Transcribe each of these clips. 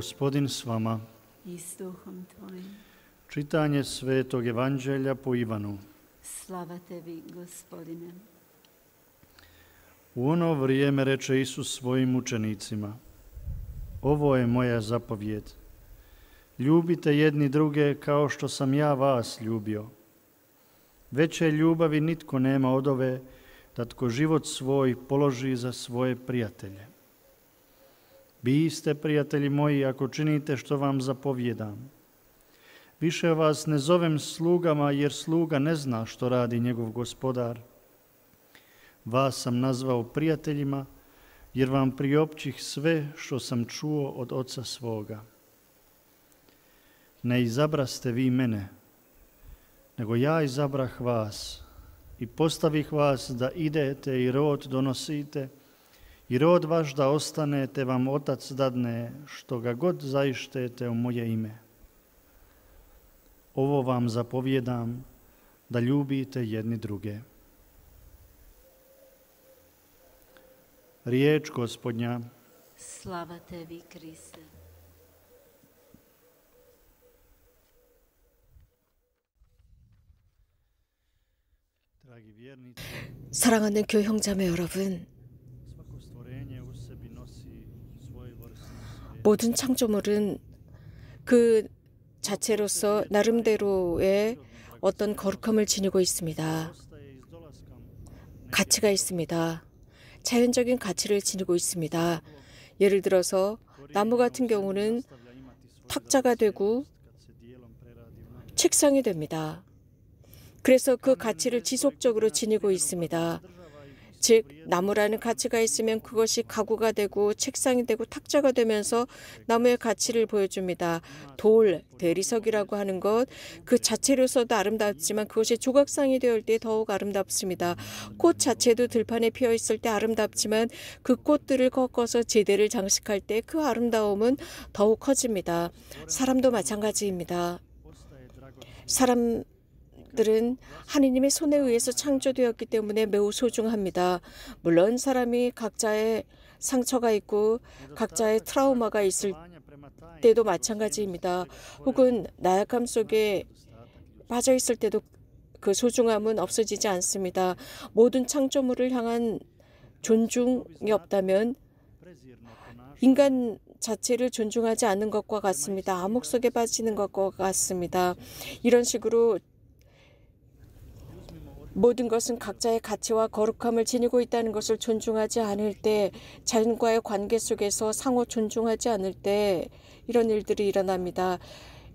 Gospodin s vama. I s duhom tvojim. Čitanje Svetog Evanđelja po Ivanu. Slava tebi, Gospodine. U ono vrijeme reče Isus svojim učenicima: Ovo je moja zapovjed. Ljubite jedni druge kao što sam ja vas ljubio. Veće ljubavi nitko nema od ove, da tko život svoj položi za svoje prijatelje. Vi ste, prijatelji moji, ako činite što vam zapovjedam. Više vas ne zovem slugama, jer sluga ne zna što radi njegov gospodar. Vas sam nazvao prijateljima, jer vam priopćih sve što sam čuo od oca svoga. Ne izabraste vi mene, nego ja izabrah vas i postavih vas da idete i rod donosite, i rod vaš da ostane, te vam Otac dadne što ga god zaištete u moje ime. Ovo vam zapovjedam, da ljubite jedni druge. Riječ Gospodnja. Slava tebi, Kriste. 사랑하는 교형자매 여러분, 모든 창조물은 그 자체로서 나름대로의 어떤 거룩함을 지니고 있습니다. 가치가 있습니다. 자연적인 가치를 지니고 있습니다. 예를 들어서 나무 같은 경우는 탁자가 되고 책상이 됩니다. 그래서 그 가치를 지속적으로 지니고 있습니다. 즉, 나무라는 가치가 있으면 그것이 가구가 되고 책상이 되고 탁자가 되면서 나무의 가치를 보여줍니다. 돌, 대리석이라고 하는 것, 그 자체로서도 아름답지만 그것이 조각상이 되을 때 더욱 아름답습니다. 꽃 자체도 들판에 피어 있을 때 아름답지만 그 꽃들을 꺾어서 제대를 장식할 때 그 아름다움은 더욱 커집니다. 사람도 마찬가지입니다. 사람들은 하느님의 손에 의해서 창조되었기 때문에 매우 소중합니다. 물론 사람이 각자의 상처가 있고 각자의 트라우마가 있을 때도 마찬가지입니다. 혹은 나약함 속에 빠져 있을 때도 그 소중함은 없어지지 않습니다. 모든 창조물을 향한 존중이 없다면 인간 자체를 존중하지 않는 것과 같습니다. 암흑 속에 빠지는 것과 같습니다. 이런 식으로 모든 것은 각자의 가치와 거룩함을 지니고 있다는 것을 존중하지 않을 때, 자연과의 관계 속에서 상호 존중하지 않을 때 이런 일들이 일어납니다.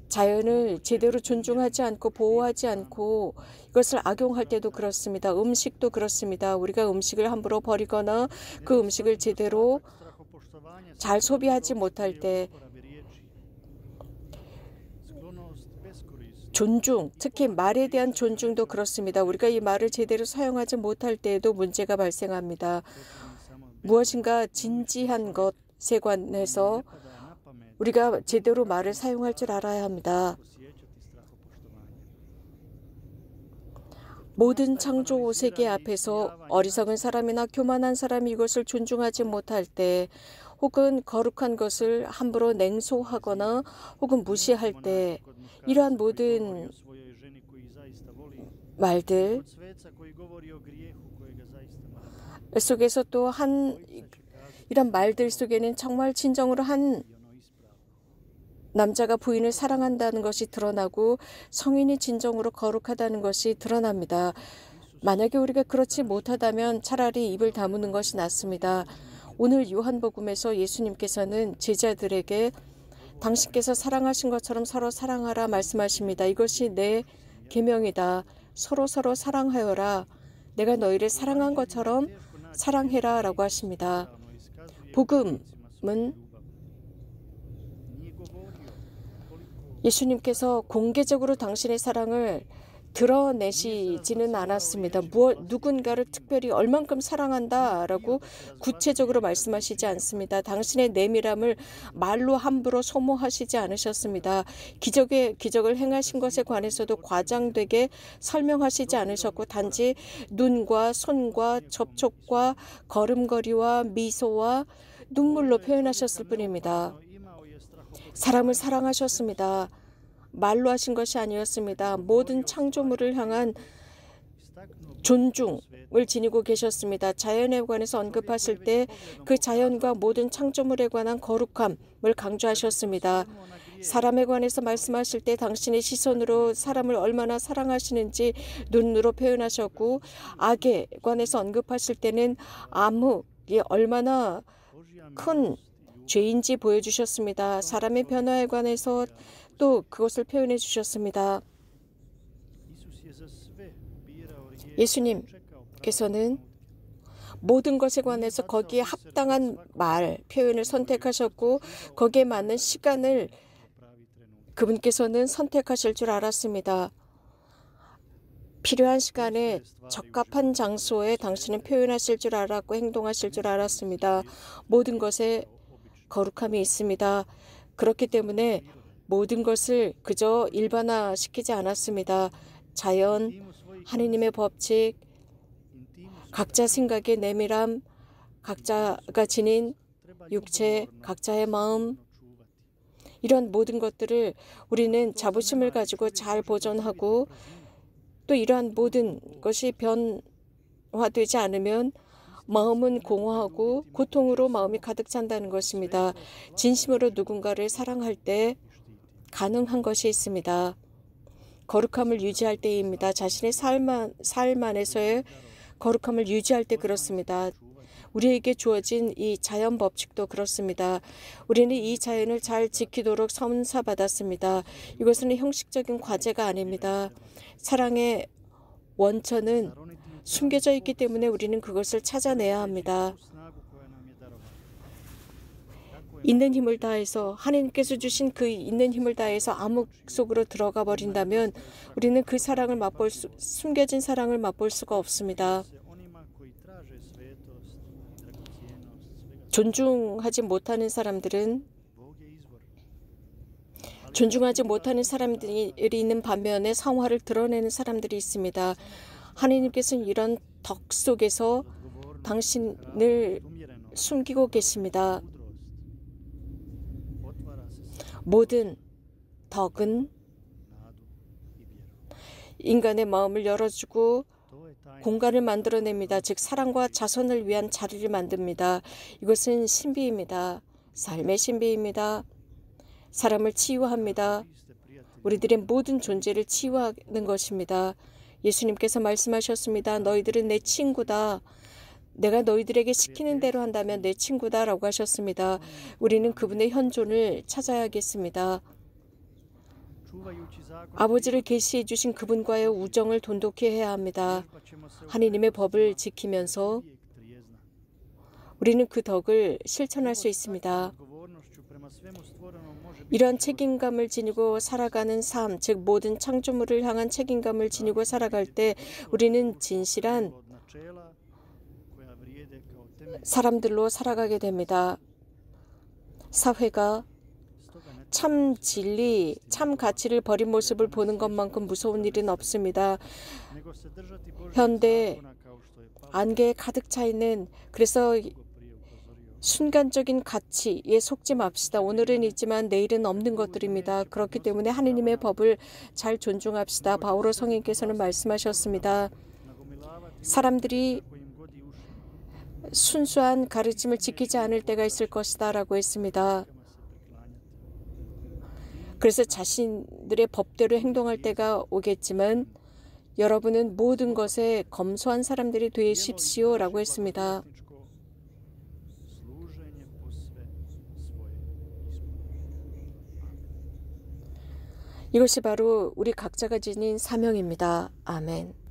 자연을 제대로 존중하지 않고 보호하지 않고 이것을 악용할 때도 그렇습니다. 음식도 그렇습니다. 우리가 음식을 함부로 버리거나 그 음식을 제대로 잘 소비하지 못할 때 존중, 특히 말에 대한 존중도 그렇습니다. 우리가 이 말을 제대로 사용하지 못할 때에도 문제가 발생합니다. 무엇인가 진지한 것에 관해서 우리가 제대로 말을 사용할 줄 알아야 합니다. 모든 창조 세계 앞에서 어리석은 사람이나 교만한 사람이 이것을 존중하지 못할 때, 혹은 거룩한 것을 함부로 냉소하거나 혹은 무시할 때, 이러한 모든 말들 속에서 또 이런 말들 속에는 정말 진정으로 한 남자가 부인을 사랑한다는 것이 드러나고 성인이 진정으로 거룩하다는 것이 드러납니다. 만약에 우리가 그렇지 못하다면 차라리 입을 다무는 것이 낫습니다. 오늘 요한복음에서 예수님께서는 제자들에게 당신께서 사랑하신 것처럼 서로 사랑하라 말씀하십니다. 이것이 내 계명이다. 서로 사랑하여라. 내가 너희를 사랑한 것처럼 사랑해라 라고 하십니다. 복음은 예수님께서 공개적으로 당신의 사랑을 드러내시지는 않았습니다. 누군가를 특별히 얼만큼 사랑한다라고 구체적으로 말씀하시지 않습니다. 당신의 내밀함을 말로 함부로 소모하시지 않으셨습니다. 기적을 행하신 것에 관해서도 과장되게 설명하시지 않으셨고 단지 눈과 손과 접촉과 걸음걸이와 미소와 눈물로 표현하셨을 뿐입니다. 사람을 사랑하셨습니다. 말로 하신 것이 아니었습니다. 모든 창조물을 향한 존중을 지니고 계셨습니다. 자연에 관해서 언급하실 때 그 자연과 모든 창조물에 관한 거룩함을 강조하셨습니다. 사람에 관해서 말씀하실 때 당신의 시선으로 사람을 얼마나 사랑하시는지 눈으로 표현하셨고, 악에 관해서 언급하실 때는 암흑이 얼마나 큰 죄인지 보여주셨습니다. 사람의 변화에 관해서 또 그것을 표현해 주셨습니다. 예수님께서는 모든 것에 관해서 거기에 합당한 말, 표현을 선택하셨고 거기에 맞는 시간을 그분께서는 선택하실 줄 알았습니다. 필요한 시간에 적합한 장소에 당신은 표현하실 줄 알았고 행동하실 줄 알았습니다. 모든 것에 거룩함이 있습니다. 그렇기 때문에 모든 것을 그저 일반화시키지 않았습니다. 자연, 하느님의 법칙, 각자 생각의 내밀함, 각자가 지닌 육체, 각자의 마음, 이런 모든 것들을 우리는 자부심을 가지고 잘 보존하고, 또 이러한 모든 것이 변화되지 않으면 마음은 공허하고 고통으로 마음이 가득 찬다는 것입니다. 진심으로 누군가를 사랑할 때 가능한 것이 있습니다. 거룩함을 유지할 때입니다. 자신의 삶 안에서의 거룩함을 유지할 때 그렇습니다. 우리에게 주어진 이 자연 법칙도 그렇습니다. 우리는 이 자연을 잘 지키도록 선사받았습니다. 이것은 형식적인 과제가 아닙니다. 사랑의 원천은 숨겨져 있기 때문에 우리는 그것을 찾아내야 합니다. 있는 힘을 다해서, 하나님께서 주신 그 있는 힘을 다해서 암흑 속으로 들어가 버린다면 우리는 그 사랑을 숨겨진 사랑을 맛볼 수가 없습니다. 존중하지 못하는 사람들이 있는 반면에 성화를 드러내는 사람들이 있습니다. 하나님께서는 이런 덕 속에서 당신을 숨기고 계십니다. 모든 덕은 인간의 마음을 열어주고 공간을 만들어냅니다. 즉 사랑과 자선을 위한 자리를 만듭니다. 이것은 신비입니다. 삶의 신비입니다. 사람을 치유합니다. 우리들의 모든 존재를 치유하는 것입니다. 예수님께서 말씀하셨습니다. 너희들은 내 친구다. 내가 너희들에게 시키는 대로 한다면 내 친구다라고 하셨습니다. 우리는 그분의 현존을 찾아야겠습니다. 아버지를 계시해 주신 그분과의 우정을 돈독히 해야 합니다. 하나님의 법을 지키면서 우리는 그 덕을 실천할 수 있습니다. 이런 책임감을 지니고 살아가는 삶, 즉 모든 창조물을 향한 책임감을 지니고 살아갈 때 우리는 진실한 사람들로 살아가게 됩니다. 사회가 참 진리, 참 가치를 버린 모습을 보는 것만큼 무서운 일은 없습니다. 현대 안개에 가득 차 있는, 그래서 순간적인 가치에 속지 맙시다. 오늘은 있지만 내일은 없는 것들입니다. 그렇기 때문에 하느님의 법을 잘 존중합시다. 바오로 성인께서는 말씀하셨습니다. 사람들이 순수한 가르침을 지키지 않을 때가 있을 것이다 라고 했습니다. 그래서 자신들의 법대로 행동할 때가 오겠지만 여러분은 모든 것에 검소한 사람들이 되십시오 라고 했습니다. 이것이 바로 우리 각자가 지닌 사명입니다. 아멘.